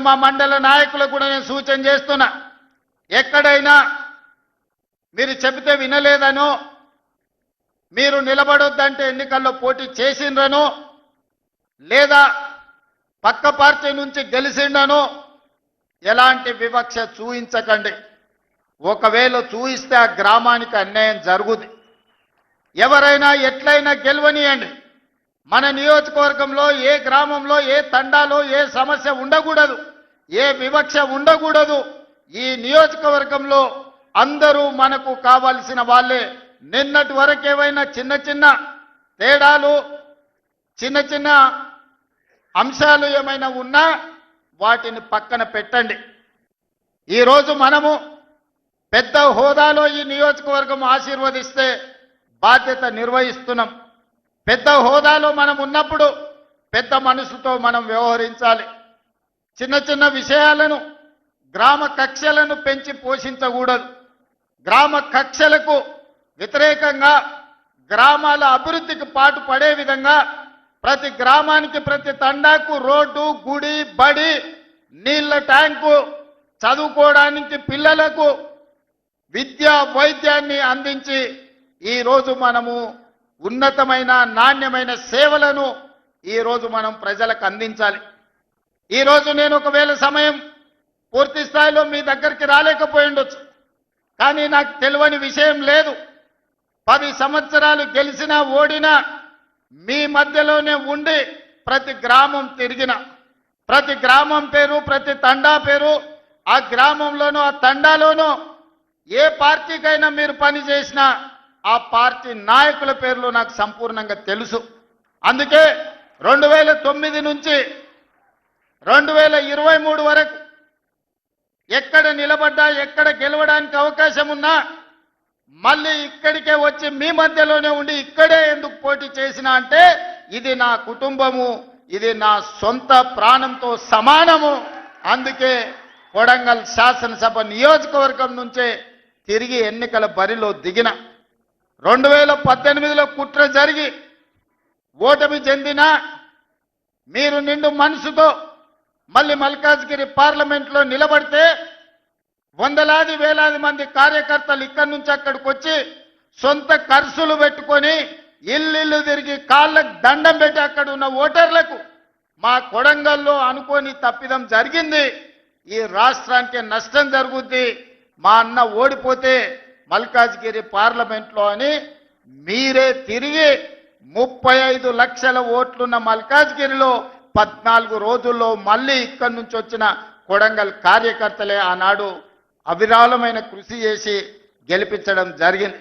మా మండల నాయకులకు కూడా నేను సూచన చేస్తున్నా, ఎక్కడైనా మీరు చెబితే వినలేదనో, మీరు నిలబడొద్దంటే ఎన్నికల్లో పోటీ చేసిండ్రనో, లేదా పక్క పార్టీ నుంచి గెలిచిండనో ఎలాంటి వివక్ష చూయించకండి. ఒకవేళ చూయిస్తే ఆ గ్రామానికి అన్యాయం జరుగుతుంది. ఎవరైనా ఎట్లయినా గెలవనియండి. మన నియోజకవర్గంలో ఏ గ్రామంలో ఏ తండాలో ఏ సమస్య ఉండకూడదు, ఏ వివక్ష ఉండకూడదు. ఈ నియోజకవర్గంలో అందరూ మనకు కావాల్సిన వాళ్ళే. నిన్నటి వరకు ఏవైనా చిన్న చిన్న తేడాలు చిన్న చిన్న అంశాలు ఏమైనా ఉన్నా వాటిని పక్కన పెట్టండి. ఈరోజు మనము పెద్ద హోదాలో ఈ నియోజకవర్గం ఆశీర్వదిస్తే బాధ్యత నిర్వహిస్తున్నాం. పెద్ద హోదాలో మనం ఉన్నప్పుడు పెద్ద మనసుతో మనం వ్యవహరించాలి. చిన్న చిన్న విషయాలను గ్రామ కక్షలను పెంచి పోషించకూడదు. గ్రామ కక్షలకు వ్యతిరేకంగా గ్రామాల అభివృద్ధికి పాటు పడే విధంగా ప్రతి గ్రామానికి ప్రతి తండాకు రోడ్డు, గుడి, బడి, నీళ్ల ట్యాంకు, చదువుకోవడానికి పిల్లలకు విద్య వైద్యాన్ని అందించి ఈరోజు మనము ఉన్నతమైన నాణ్యమైన సేవలను ఈరోజు మనం ప్రజలకు అందించాలి. ఈరోజు నేను ఒకవేళ సమయం పూర్తి స్థాయిలో మీ దగ్గరికి రాలేకపోయి ఉండొచ్చు, కానీ నాకు తెలియని విషయం లేదు. 10 సంవత్సరాలు గెలిచినా ఓడినా మీ మధ్యలోనే ఉండి ప్రతి గ్రామం తిరిగిన, ప్రతి గ్రామం పేరు, ప్రతి తండా పేరు, ఆ గ్రామంలోనూ ఆ తండాలోనూ ఏ పార్టీకైనా మీరు పని చేసినా ఆ పార్టీ నాయకుల పేర్లు నాకు సంపూర్ణంగా తెలుసు. అందుకే 2009 నుంచి 2023 వరకు ఎక్కడ నిలబడ్డా, ఎక్కడ గెలవడానికి అవకాశం ఉన్నా మళ్ళీ ఇక్కడికే వచ్చి మీ మధ్యలోనే ఉండి ఇక్కడే ఎందుకు పోటీ చేసినా అంటే ఇది నా కుటుంబము, ఇది నా సొంత ప్రాణంతో సమానము. అందుకే కొడంగల్ శాసనసభ నియోజకవర్గం నుంచే తిరిగి ఎన్నికల బరిలో దిగిన. 2018లో కుట్ర జరిగి ఓటమి చెందిన మీరు నిండు మనసుతో మళ్ళీ మల్కాజ్గిరి పార్లమెంట్లో నిలబడితే వందలాది వేలాది మంది కార్యకర్తలు ఇక్కడి నుంచి అక్కడికి వచ్చి సొంత ఖర్చులు పెట్టుకొని ఇల్లు తిరిగి కాళ్ళకు దండం పెట్టి అక్కడ ఉన్న ఓటర్లకు మా కొడంగల్లో అనుకోని తప్పిదం జరిగింది, ఈ రాష్ట్రానికి నష్టం జరుగుద్ది, మా అన్న ఓడిపోతే మల్కాజ్గిరి పార్లమెంట్లో అని మీరే తిరిగి 35 లక్షల ఓట్లున్న మల్కాజ్గిరిలో 14 రోజుల్లో మళ్ళీ ఇక్కడి నుంచి వచ్చిన కొడంగల్ కార్యకర్తలే ఆనాడు అవిరాళమైన కృషి చేసి గెలిపించడం జరిగింది.